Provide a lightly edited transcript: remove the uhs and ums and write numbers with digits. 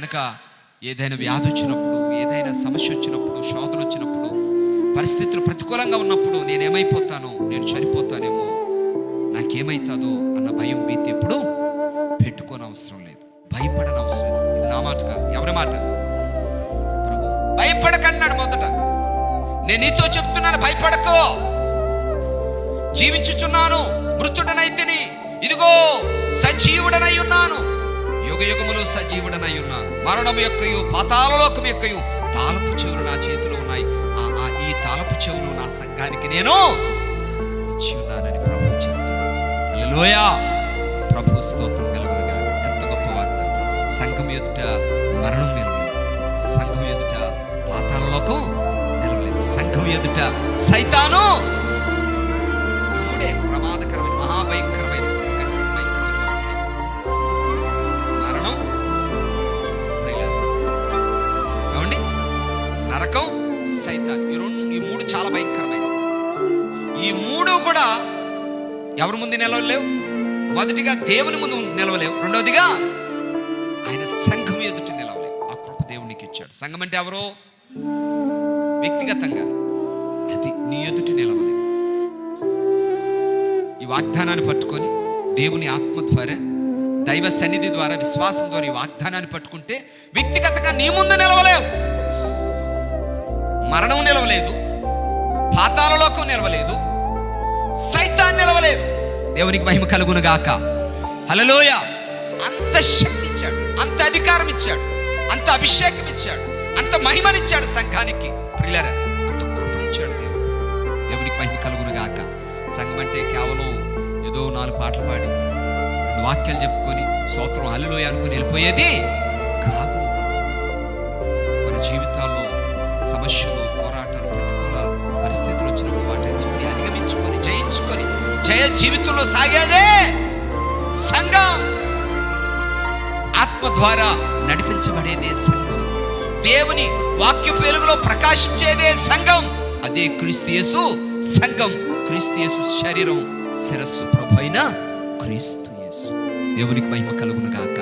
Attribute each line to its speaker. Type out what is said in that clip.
Speaker 1: కనుక ఏదైనా వ్యాధి వచ్చినప్పుడు, ఏదైనా సమస్య వచ్చినప్పుడు, శోధన వచ్చినప్పుడు, పరిస్థితులు ప్రతికూలంగా ఉన్నప్పుడు నేనేమైపోతానో, నేను చనిపోతానేమో, నాకేమవుతుందో అన్న భయం, భీతి ఎప్పుడు పెట్టుకోని అవసరం లేదు, భయపడని అవసరం లేదు. ఇది నా మాట కాదు, ఎవరి మాట? ప్రభు భయపడకన్నాడు మొదట. నేను నీతో చెప్తున్నాను, భయపడకో. జీవించుచున్నాను, మృతుడనైతిని, ఇదిగో సజీవుడనై ఉన్నాను, యుగ యుగములు సజీవుడనై ఉన్నాను. మరణం యొక్కయు పాతాళలోకం యొక్కయు తాళపు చెవులు నా చేతిలో ఉన్నాయి. ఈ తాళపు చెవులు నా సంఘానికి నేను ఇచ్చి ఉన్నానని ప్రభు చెప్తున్నాడు. హల్లెలూయా, ప్రభు స్తోత్రం కలుగునుగాక. ఎంత గొప్ప వాగ్దానం. సంఘం ఎదుట మరణం నిలవలేదు, సంఘం ఎదుట పాతాళలోకం నిలవలేదు, సంఘం ఎదుట సైతాను మూడే ప్రమాదకరమైన, మహాభయంకరమైన మరణం, ఏమండి, నరకం, సైతాన్. ఈ మూడు చాలా భయంకరమైన. ఈ మూడు కూడా ఎవరి ముందు నిలవలేవు. మొదటిగా దేవుని ముందు నిలవలేవు, రెండవదిగా ఆయన సంఘం ఎదుట నిలవలేవు. ఆ కృప దేవునికి ఇచ్చాడు. సంఘం అంటే ఎవరో వ్యక్తిగతంగా, అది నీ ఎదుట నిలవలేవు. ఈ వాగ్దానాన్ని పట్టుకొని దేవుని ఆత్మ ద్వారా, దైవ సన్నిధి ద్వారా, విశ్వాసం ద్వారా ఈ వాగ్దానాన్ని పట్టుకుంటే వ్యక్తిగతంగా నీ ముందు నిలవలేవు. మరణం నిలవలేదు, పాతాళలోకం నిలవలేదు, సైతాన్ నిలవలేదు. దేవునికి మహిమ కలుగును గాక. హల్లెలూయా. అంత శక్తి ఇచ్చాడు, అంత అధికారం ఇచ్చాడు, అంత అభిషేకం ఇచ్చాడు, అంత మహిమనిచ్చాడు సంఘానికి. ప్రియులారా, అంత కృపనిచ్చాడు దేవుడు. దేవునికి మహిమ కలుగును గాక. సంఘం అంటే కేవలం ఏదో 4 పాటలు పాడి 2 వాక్యాలు చెప్పుకొని స్తోత్రం హల్లెలూయా అనుకుని వెళ్ళిపోయేది కాదు. మన జీవితాల్లో సమస్యలు, పోరాటాలు, ప్రతికూల పరిస్థితులు వచ్చినప్పుడు వాటిని అధిగమించుకొని, జయించుకొని జయ జీవితంలో సాగేదే సంఘం. ఆత్మ ద్వారా నడిపించబడేదే సంఘం. దేవుని వాక్యపు వెలుగులో ప్రకాశించేదే సంఘం. అదే క్రీస్తు యేసు సంఘం. క్రీస్తు యేసు శరీరం, శిరస్సు ప్రభువైన క్రీస్తు యేసు. దేవునికి మహిమ కలుగును గాక.